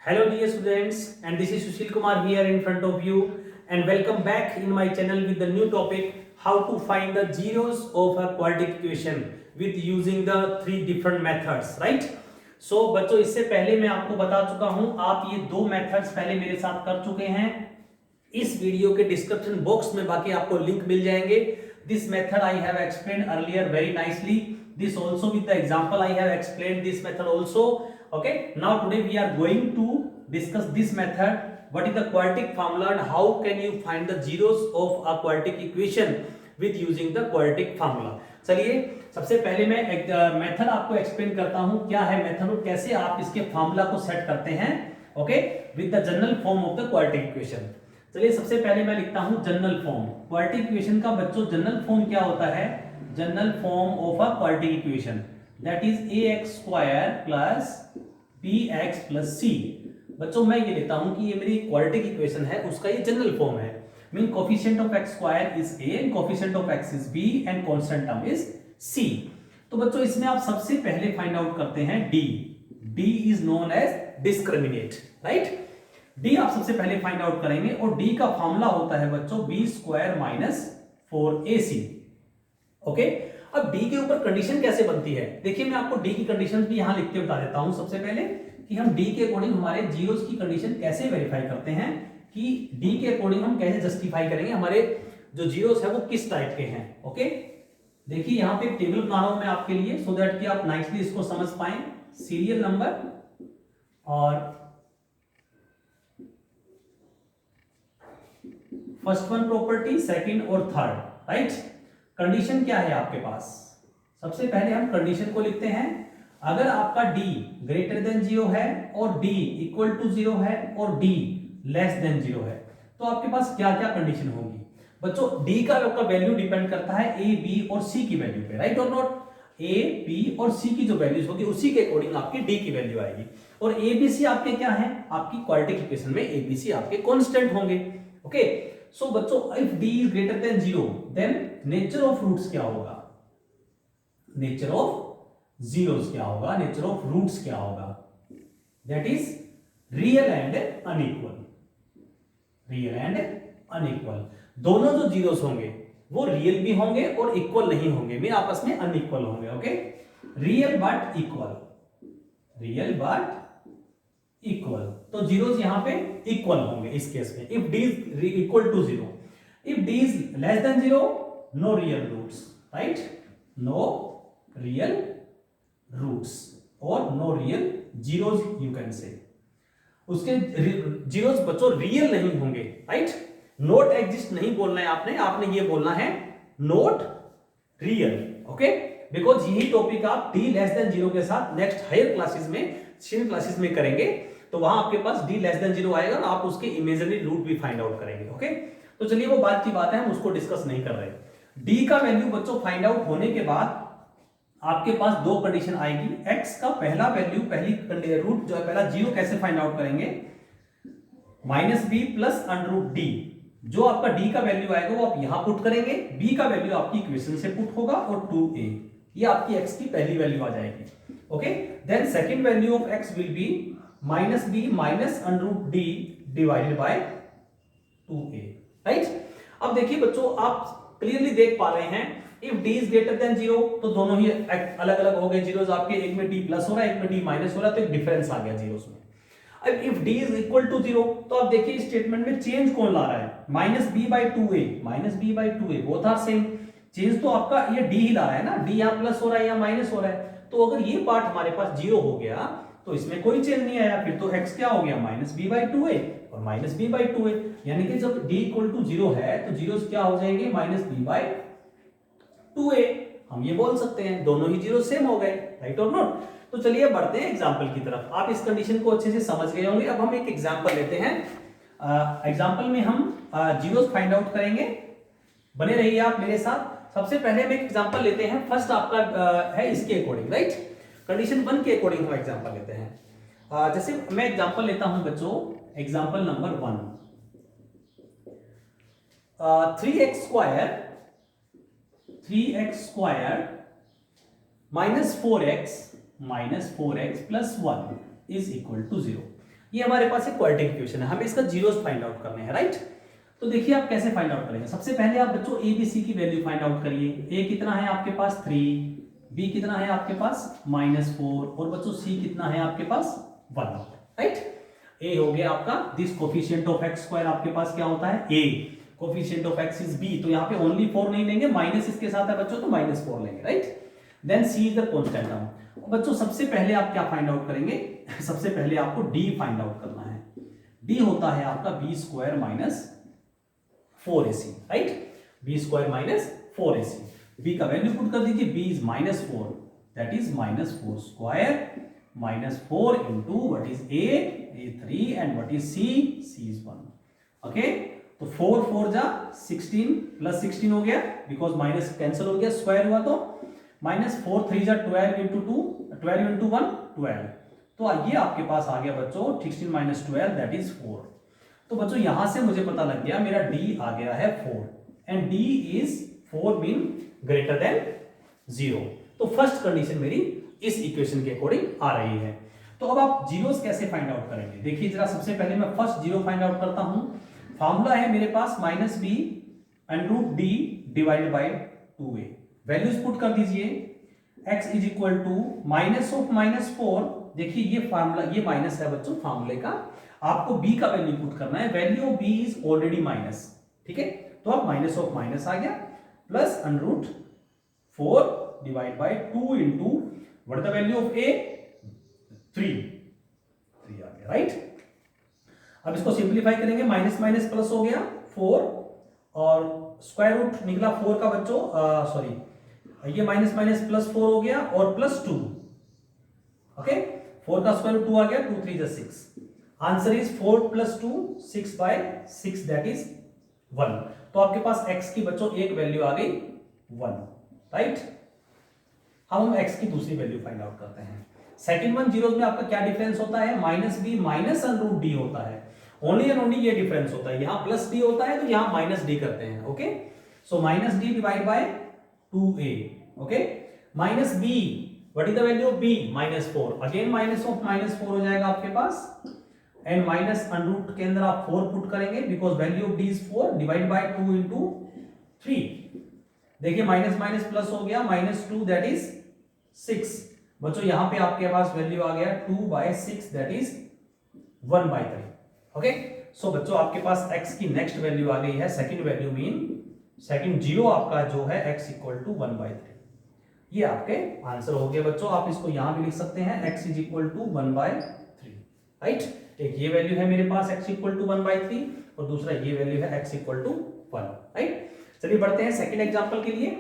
Hello dear students, and this is Sushil Kumar here in front of you, and welcome back in my channel with the new topic how to find the zeros of a quadratic equation with using the three different methods, right? So बच्चों इससे पहले मैं आपको बता चुका हूं, आप ये दो मेथड्स पहले मेरे साथ कर चुके हैं। इस वीडियो के डिस्क्रिप्शन बॉक्स में बाकी आपको लिंक मिल जाएंगे। This method I have explained earlier very nicely, this also with the example I have explained this method also. Okay, now today we are going to discuss this method. What is the quadratic formula and how can you find the zeros of a quadratic equation with using the quadratic formula? चलिए सबसे पहले मैं एक method आपको explain करता हूं, क्या है मेथड और कैसे आप इसके फार्मूला को सेट करते हैं। Okay, with the general form of the quadratic equation. चलिए सबसे पहले मैं लिखता हूं जनरल फॉर्म। क्वाड्रेटिक इक्वेशन का बच्चों जनरल फॉर्म क्या होता है? General form of a quadratic equation that is ax square plus bx plus c। बच्चों मैं ये लेता हूं कि ये मेरी क्वाड्रेटिक इक्वेशन है, उसका ये जनरल फॉर्म है। Mean coefficient of x square is a and coefficient of x is b and constant term is c। तो बच्चों इसमें आप सबसे पहले फाइंड आउट करते हैं d। d is known as discriminate, right? d आप सबसे पहले फाइंड आउट करेंगे और d का फार्मूला होता है बच्चों b square minus 4ac। Okay, अब d के ऊपर कंडीशन कैसे बनती है? देखिए मैं आपको d की कंडीशन भी यहां लिख के बता देता हूं सबसे पहले कि हम d के अकॉर्डिंग हमारे जीरोस की कंडीशन कैसे वेरीफाई करते हैं, कि d के अकॉर्डिंग हम कैसे जस्टिफाई करेंगे हमारे जो जीरोस है वो किस टाइप के हैं। ओके, देखिए यहां पे एक टेबल बना रहा हूं मैं आपके लिए सो दैट कि आप नाइसली इसको समझ पाए। सीरियल नंबर और फर्स्ट वन प्रॉपर्टी, सेकंड और थर्ड, राइट? कंडीशन क्या है आपके पास? सबसे पहले हम कंडीशन को लिखते हैं। अगर आपका d ग्रेटर देन 0 है और d इक्वल टू 0 है और d लेस देन 0 है तो आपके पास क्या क्या कंडीशन होगी? बच्चों d का आपका वैल्यू डिपेंड करता है a, b और c की वैल्यू पे, राइट और नॉट? a, b और c की जो वैल्यूज होगी उसी के अकॉर्डिंग आपकी d की वैल्यू आएगी। और a, b, c आपके क्या है? आपकी क्वाड्रेटिक इक्वेशन में a, b, c आपके कांस्टेंट होंगे। ओके, सो बच्चों if d is greater than 0 then nature of roots क्या होगा? नेचर ऑफ जीरोस क्या होगा? नेचर ऑफ रूट्स क्या होगा? That is real and unequal. Real and unequal, दोनों जो जीरोस होंगे वो रियल भी होंगे और इक्वल नहीं होंगे, मीन आपस में अनइक्वल होंगे। Okay, real but equal, real but equal, तो जीरोस यहां पे इक्वल होंगे इस केस में। If d is equal to 0, if d is less than 0, no real roots, right? No real roots और no real zeros you can say. उसके zeros बच्चों real नहीं होंगे, राइट? नॉट एग्जिस्ट नहीं बोलना है आपने, आपने ये बोलना है नॉट रियल। ओके, बिकॉज यही टॉपिक आप d लेस देन 0 के साथ नेक्स्ट हायर क्लासेस में, सीनियर क्लासेस में करेंगे, तो वहां आपके पास d लेस देन 0 आएगा और आप उसके इमेजिनरी रूट भी फाइंड आउट करेंगे। ओके, तो चलिए वो बात की बात है, हम उसको डिस्कस नहीं कर रहे। d का वैल्यू बच्चों फाइंड आउट होने के बाद आपके पास दो कंडीशन आएगी। x का पहला वैल्यू, पहली रूट जो है पहला 0 कैसे फाइंड आउट करेंगे? Minus B plus under root D. जो आपका d का वैल्यू आएगा वो आप यहां पुट करेंगे, b का वैल्यू आपकी इक्वेशन से पुट होगा और 2a, ये आपकी x की पहली वैल्यू आ जाएगी। Okay, then second value of x will be minus B minus under root D divided by 2a, right? अब देखिए बच्चों आप क्लियरली देख पा रहे हैं if d is greater than 0 तो दोनों ही अलग अलग हो गए जीरोस आपके, एक में d प्लस हो रहा है एक में d माइनस हो रहा है, तो एक डिफरेंस आ गया जीरोस में। अब if d is equal to 0 तो आप देखिए इस स्टेटमेंट में चेंज कौन ला रहा है? Minus B by 2a, minus B by 2a both are same. Change तो आपका ये d ही ला रहा है ना, d यहां प्लस हो रहा है या माइनस हो रहा है, तो अगर ये पार्ट हमारे पास 0 हो गया तो इसमें कोई चेंज नहीं आया, फिर तो x क्या हो गया? माइनस बी बाई 2a और माइनस बी बाई 2a, यानी कि जब d इक्वल टू 0 है तो जीरोस क्या हो जाएंगे? Minus B by 2a। हम ये बोल सकते हैं दोनों ही जीरो सेम हो गए, राइट और नॉट? तो चलिए बढ़ते हैं एग्जांपल की तरफ। आप इस कंडीशन को अच्छे से समझ गए होंगे। अब हम एक एग्जांपल लेते हैं। एग्जांपल में हम जीरोस फाइंड आउट करेंगे, बने रहिए आप मेरे साथ। सबसे पहले हम एक एग्जांपल लेते हैं, फर्स्ट आपका है इसके अकॉर्डिंग, राइट? कंडीशन 1 के अकॉर्डिंग हम एग्जांपल लेते हैं। जैसे मैं एग्जांपल लेता हूं बच्चों, example number 1, 3x square minus 4x plus 1 is equal to 0। ये हमारे पास एक क्वाड्रेटिक इक्वेशन है, हमें इसका जीरोस फाइंड आउट करने हैं, राइट। तो देखिए आप कैसे फाइंड आउट करेंगे। सबसे पहले आप बच्चों ए बी सी की वैल्यू फाइंड आउट करिए। ए कितना है आपके पास 3, बी कितना है आपके पास -4 और बच्चों सी कितना है आपके पास 1, राइट। ए हो गया आपका this coefficient of x square आपके पास क्या होता है a, coefficient of x is b, तो यहाँ पे ओनली 4 नहीं लेंगे, माइनस इसके साथ है बच्चों तो -4 लेंगे, right. Then c is the constant term. बच्चों सबसे पहले आप क्या फाइंड आउट करेंगे, सबसे पहले आपको d फाइंड आउट करना है। d होता है आपका b square minus 4ac, right, b square minus 4ac। b का वैल्यू पुट कर दीजिए, b is -4, that is -4 square -4 into what is a 3 and what is c is 1, okay. तो 4 4 जा 16 प्लस 16 हो गया, बिकॉज माइनस कैंसिल हो गया, square हुआ तो -4 3 जा 12 into 2 12 into 1 12, तो ये आपके पास आ गया बच्चों 16 - 12 दैट इज 4। तो बच्चों यहां से मुझे पता लग गया मेरा d आ गया है 4 and d is 4 been greater than 0। तो फर्स्ट कंडीशन मेरी इस इक्वेशन के अकॉर्डिंग आ रही है। तो अब आप जीरोस कैसे फाइंड आउट करेंगे, देखिए जरा। सबसे पहले मैं फर्स्ट जीरो फाइंड आउट करता हूं। फार्मूला है मेरे पास -b divided by 2a। Values put कर दीजिए, x इज इक्वल टू -4। देखिए ये फार्मूला, ये माइनस है बच्चों फार्मूले का, आपको b का वैल्यू पुट करना है। Value of b is already minus, ठीक है, तो आप माइनस आ गया plus √4 divide by 2 into what is the value of a 3 आ गया, राइट। अब इसको सिंप्लीफाई करेंगे, माइनस माइनस प्लस हो गया 4 और स्क्वायर रूट निकला 4 का बच्चों, सॉरी ये माइनस माइनस प्लस 4 हो गया और प्लस 2, ओके। 4 का स्क्वायर रूट 2 आ गया, 2 3 जा 6। Answer is 4 + 2 6/6 that is 1। तो आपके पास x की बच्चों एक वैल्यू आ गई 1, राइट। हम x की दूसरी वैल्यू फाइंड आउट करते हैं। सेकंड वन जीरोस में आपका क्या डिफरेंस होता है, -b माइनस √d होता है, ओनली एंड ओनली ये डिफरेंस होता है। यहां +d होता है तो यहां -d करते हैं, okay. So -d divide by 2a, okay. -b what is the value of b -4, again -4 हो जाएगा आपके पास एंड माइनस √ के अंदर आप 4 पुट करेंगे because value of d is 4 divide by 2 into 3। देखिए माइनस माइनस प्लस हो गया, -2 दैट इज 6। बच्चों यहां पे आपके पास वैल्यू आ गया 2/6 दैट इज 1/3, ओके। सो बच्चों आपके पास x की नेक्स्ट वैल्यू आ गई है, second value mean second zero आपका जो है x = 1/3। ये आपके आंसर हो गए बच्चों। आप इसको यहां भी लिख सकते हैं x = 1/3, राइट। एक ये वैल्यू है मेरे पास x = 1/3 और दूसरा ये वैल्यू है x = 1, राइट। चलिए बढ़ते हैं सेकंड एग्जांपल के लिए।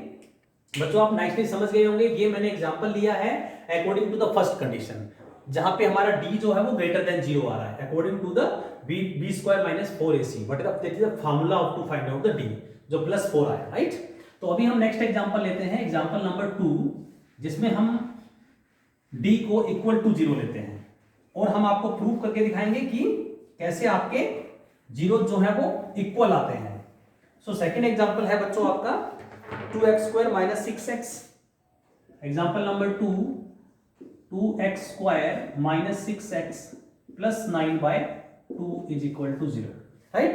बच्चों आप नाइसली समझ गए होंगे, ये मैंने एग्जांपल लिया है according to the first condition, जहां पे हमारा d जो है वो ग्रेटर देन 0 आ रहा है, according to the b square minus 4ac, but that is the formula of to find out the d, जो +4 आया, राइट। तो अभी हम नेक्स्ट एग्जांपल लेते हैं, एग्जांपल नंबर 2, जिसमें हम d को इक्वल टू 0 लेते हैं और हम आपको प्रूव करके दिखाएंगे कि कैसे आपके जीरो जो है वो इक्वल आते हैं। सो सेकंड एग्जांपल है बच्चों आपका 2x² - 6x। Example number 2, 2x² - 6x + 9/2 = 0, right.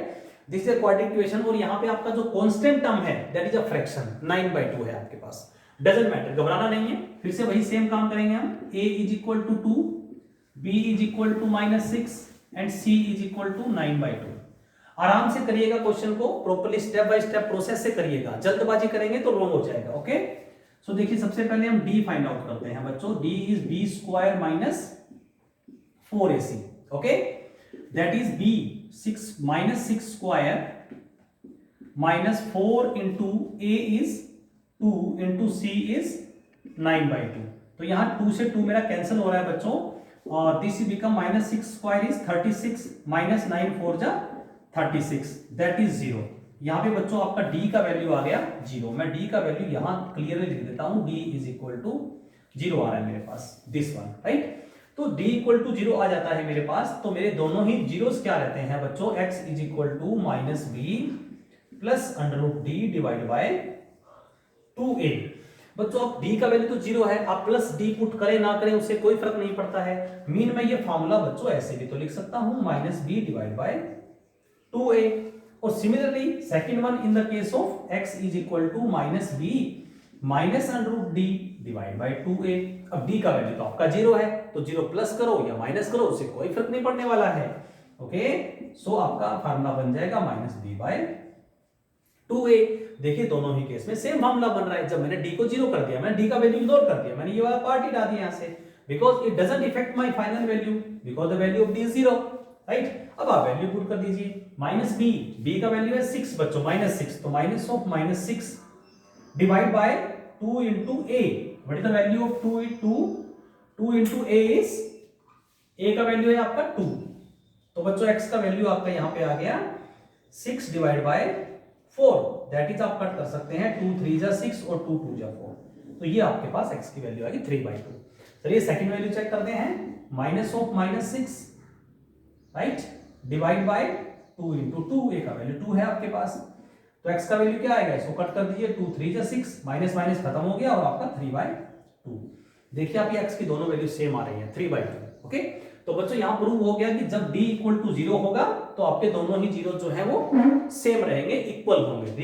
This is a quadratic equation और यहां पे आपका जो कांस्टेंट टर्म है दैट इज अ फ्रैक्शन, 9/2 है आपके पास। डजंट मैटर, घबराना नहीं है, फिर से वही सेम काम करेंगे हम। a = 2, b = -6 and c = 9/2। आराम से करिएगा क्वेश्चन को, properly step by step process से करिएगा, जल्दबाजी करेंगे तो रॉन्ग हो जाएगा, ओके। सो देखिए सबसे पहले हम d फाइंड आउट करते हैं बच्चों। d is b² - 4ac, okay. That is b 6 square -4 into a is 2 into c is 9/2। तो यहां 2 से 2 मेरा कैंसिल हो रहा है बच्चों और दिस बिकम -6 स्क्वायर इज 36 -9 4 जा 36 दैट इज 0। यहां पे बच्चों आपका d का वैल्यू आ गया 0। मैं d का वैल्यू यहां क्लियरली लिख देता हूं, d = 0 आ रहा है मेरे पास, दिस वन, राइट। तो d = 0 आ जाता है मेरे पास, तो मेरे दोनों ही जीरोस क्या रहते हैं बच्चों, x = -b + √d divide by 2a। बच्चों अब d का वैल्यू तो 0 है, आप प्लस d पुट करें ना करें उससे कोई फर्क नहीं पड़ता है। मीन में ये फॉर्मूला बच्चों ऐसे भी तो लिख सकता हूं -b डिवाइड बाय 2a। और similarly second one in the case of x is equal to -b minus √d divide by 2a। अब d का वैल्यू तो आपका 0 है, तो 0 प्लस करो या माइनस करो उससे कोई फर्क नहीं पड़ने वाला है। ओके, सो आपका फार्मूला बन जाएगा -b बाय 2a। देखिए दोनों ही केस में सेम मामला बन रहा है। जब मैंने d को 0 कर दिया, मैंने d का वैल्यू इग्नोर कर दिया, मैंने ये वाला पार्ट हटा दिया यहां से, because it doesn't effect my final value because the value of d is 0, right. अब आप वैल्यू पुट कर दीजिए, -b का वैल्यू है 6 बच्चों, -6, तो minus of -6 divide by 2 into a। What is the value of 2 into a is, a का value है आपका 2, तो बच्चों x का वैल्यू आपका यहां पे आ गया 6 डिवाइड बाय 4, दैट इज आप कट कर सकते हैं 2 3 जा 6 और 2 2 जा 4, तो ये आपके पास x की वैल्यू आ गई 3/2। चलिए सेकंड वैल्यू चेक करते हैं, minus of -6, right, divide by 2 into 2, a का वैल्यू 2 है आपके पास, तो x का वैल्यू क्या आएगा, इसको कट कर दीजिए, 2 3 जा 6, माइनस माइनस खत्म हो गया और आपका 3/2। देखिए आप ये x की दोनों वैल्यू सेम आ रही है 3/2। ओके, तो बच्चों यहां प्रूव हो गया कि जब d इक्वल टू 0 होगा तो आपके दोनों ही जीरो जो है वो सेम रहेंगे, इक्वल होंगे। d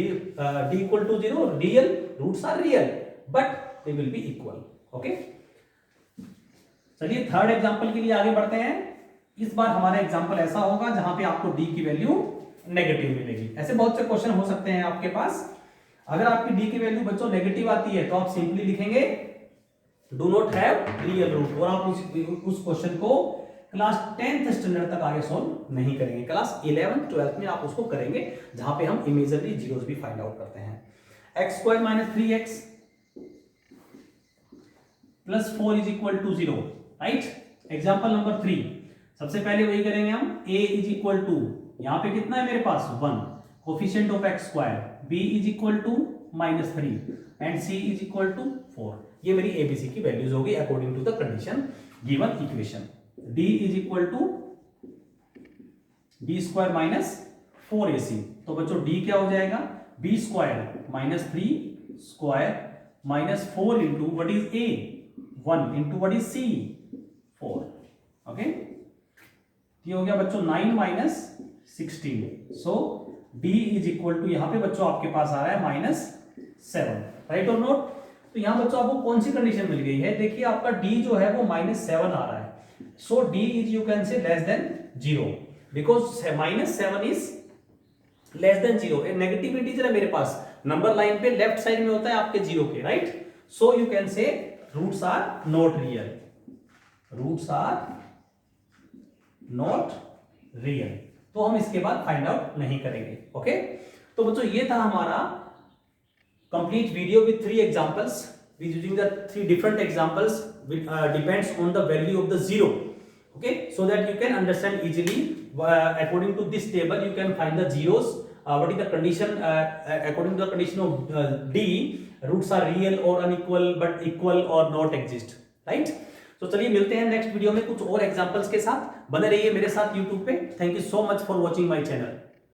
equal to 0, real roots are real but they will be equal. Okay, चलिए थर्ड एग्जांपल के लिए आगे बढ़ते हैं। इस बार हमारा एग्जांपल ऐसा होगा जहां पे आपको d की वैल्यू नेगेटिव मिलेगी। ऐसे बहुत से क्वेश्चन हो सकते हैं आपके पास। अगर आपकी d की वैल्यू बच्चों नेगेटिव आती है तो आप सिंपली लिखेंगे do not have real root, और आप उस क्वेश्चन को क्लास 10th स्टैंडर्ड तक आगे सॉल्व नहीं करेंगे, क्लास 11th 12th में आप उसको करेंगे जहां पे हम इमेजिनरी जीरोस भी फाइंड आउट करते हैं। x² - 3x + 4 is equal to 0, right. Example number 3, सबसे पहले वही करेंगे हम, a इज इक्वल टू, यहां पे कितना है मेरे पास 1, coefficient of x², b is equal to -3 and c is equal to 4। ये मेरी abc की वैल्यूज होगी according to the condition given equation. d is equal to b² - 4ac, तो बच्चों d क्या हो जाएगा, b² - 3² - 4 into what is a 1 into what is c 4। Okay, ये हो गया बच्चों 9 - 16, सो d इज इक्वल टू, यहां पे बच्चों आपके पास आ रहा है -7, राइट और नोट। तो यहां बच्चों आपको कौन सी कंडीशन मिल गई है, देखिए आपका d जो है वो -7 आ रहा है, so d is you can say less than 0 because -7 is less than 0। एक नेगेटिव इंटीजर है मेरे पास, नंबर लाइन पे लेफ्ट साइड में होता है आपके 0 के, right. so you can say roots are not real, roots are not real, तो हम इसके बाद फाइंड आउट नहीं करेंगे। ओके, तो बच्चों ये था हमारा complete video with 3 examples, with using the 3 different examples which depends on the value of the 0, okay, so that you can understand easily according to this table you can find the zeros, what is the condition according to the condition of d, roots are real or unequal but equal or not exist, right। तो चलिए मिलते हैं next video में कुछ और examples के साथ, बने रहिए मेरे साथ यूट्यूब पे। Thank you so much for watching my channel.